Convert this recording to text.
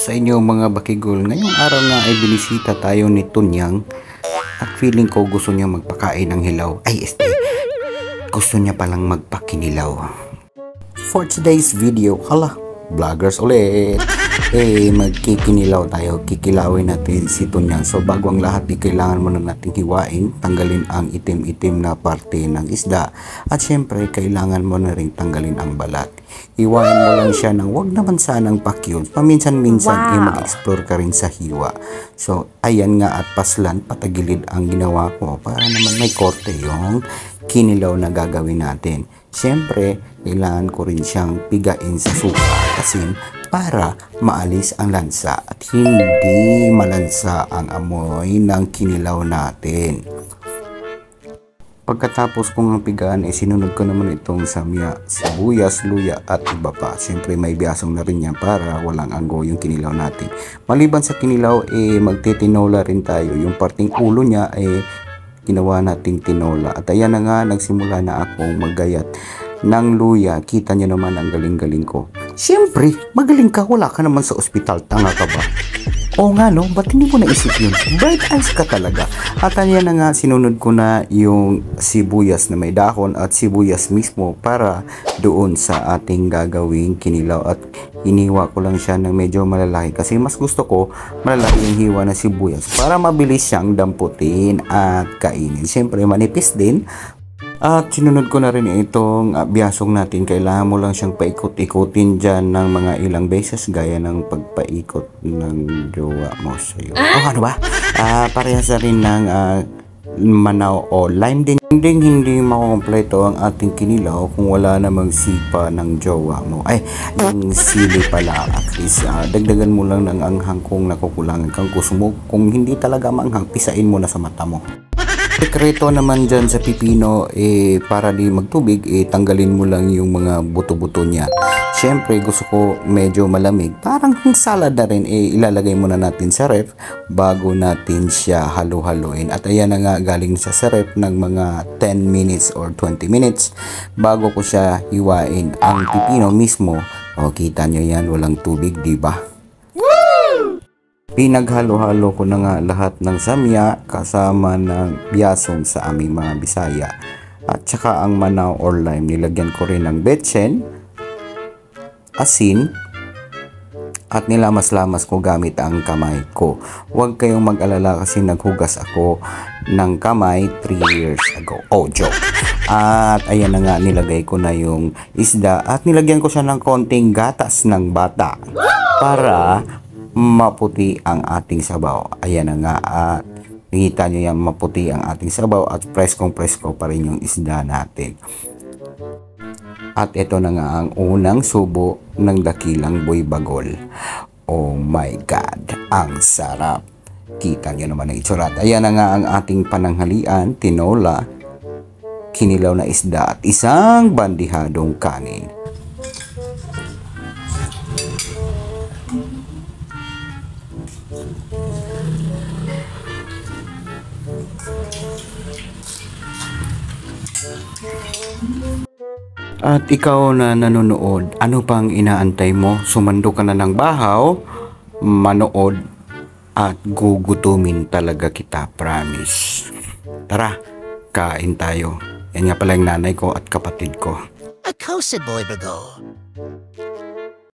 sa inyo mga bakigol. Ngayong araw nga ay binisita tayo ni Tunyang at feeling ko gusto niya magpakain ng hilaw. Gusto niya palang magpakinilaw. For today's video, vloggers ulit. Magkikinilaw tayo. Kikilawin natin si Tunyang. So bago ang lahat, kailangan muna natin hiwain, tanggalin ang itim-itim na parte ng isda. At syempre, kailangan mo na rin tanggalin ang balat. Hiwain mo lang siya ng wag naman sanang pakyut. Paminsan-minsan mag-explore ka rin sa hiwa. So ayan nga, at paslan, patagilid ang ginawa ko para naman may korte yung kinilaw na gagawin natin. Syempre, kailangan ko rin siyang pigain sa suka at asin para maalis ang lansa at hindi malansa ang amoy ng kinilaw natin. Pagkatapos kong pigaan, sinunod ko naman itong samya, sibuyas, luya at iba pa. Siyempre may biyasong na rin yan para walang anggo yung kinilaw natin. Maliban sa kinilaw, magtitinola rin tayo. Yung parting ulo niya ginawa nating tinola. At ayan na nga, nagsimula na akong maggayat ng luya. Kita niyo naman ang galing-galing ko. Siyempre, magaling ka, wala ka naman sa ospital, tanga ka ba? Oo nga no, ba't hindi mo naisip yun? Bright eyes ka talaga. At ayan na nga, sinunod ko na yung sibuyas na may dahon at sibuyas mismo para doon sa ating gagawing kinilaw. At hiniwa ko lang siya ng medyo malalaki kasi mas gusto ko malalaki yung hiwa na sibuyas para mabilis siyang damputin at kainin. Siyempre manipis din. At sinunod ko na rin itong biyasong natin. Kailangan mo lang siyang paikot-ikutin dyan ng mga ilang beses gaya ng pagpaikot ng jowa mo sa'yo. Ano ba? Parehas na rin ng manaw o lime din. Hindi makukompleto ang ating kinilaw kung wala namang sipa ng jowa mo. Ang sili pala. At least, dagdagan mo lang ng anghang kung nakukulangan kang gusto mo. Kung hindi talaga maanghang, pisain mo na sa mata mo. Sekreto naman dyan sa pipino, para di magtubig, tanggalin mo lang yung mga buto-buto niya. Siyempre, gusto ko medyo malamig. Parang salad na rin, ilalagay muna natin sa ref bago natin siya halo-haloin. At ayan na nga, galing siya sa ref ng mga 10 minutes or 20 minutes bago ko siya hiwain. Ang pipino mismo, kita nyo yan, walang tubig, diba? Pinaghalo-halo ko na nga lahat ng samya kasama ng biyasong sa aming mga Bisaya. At saka ang manaw or lime, nilagyan ko rin ng betsen, asin, at nilamas-lamas ko gamit ang kamay ko. Huwag kayong mag-alala kasi naghugas ako ng kamay 3 years ago. Joke! At ayan na nga, nilagay ko na yung isda at nilagyan ko siya ng konting gatas ng bata para maputi ang ating sabaw. Ayan na nga, at nakita nyo yan, maputi ang ating sabaw at preskong-presko pa rin yung isda natin. At ito na nga ang unang subo ng dakilang boy bagol. Oh my God, ang sarap. Kita nyo naman ang itsura. Ayan na nga ang ating pananghalian, tinola, kinilaw na isda at isang bandihadong kanin. At ikaw na nanonood, ano pang inaantay mo? Sumando ka na ng bahaw, manood, at gugutumin talaga kita, promise. Tara, kain tayo. Yan nga pala yung nanay ko at kapatid ko. A coasted boy bago.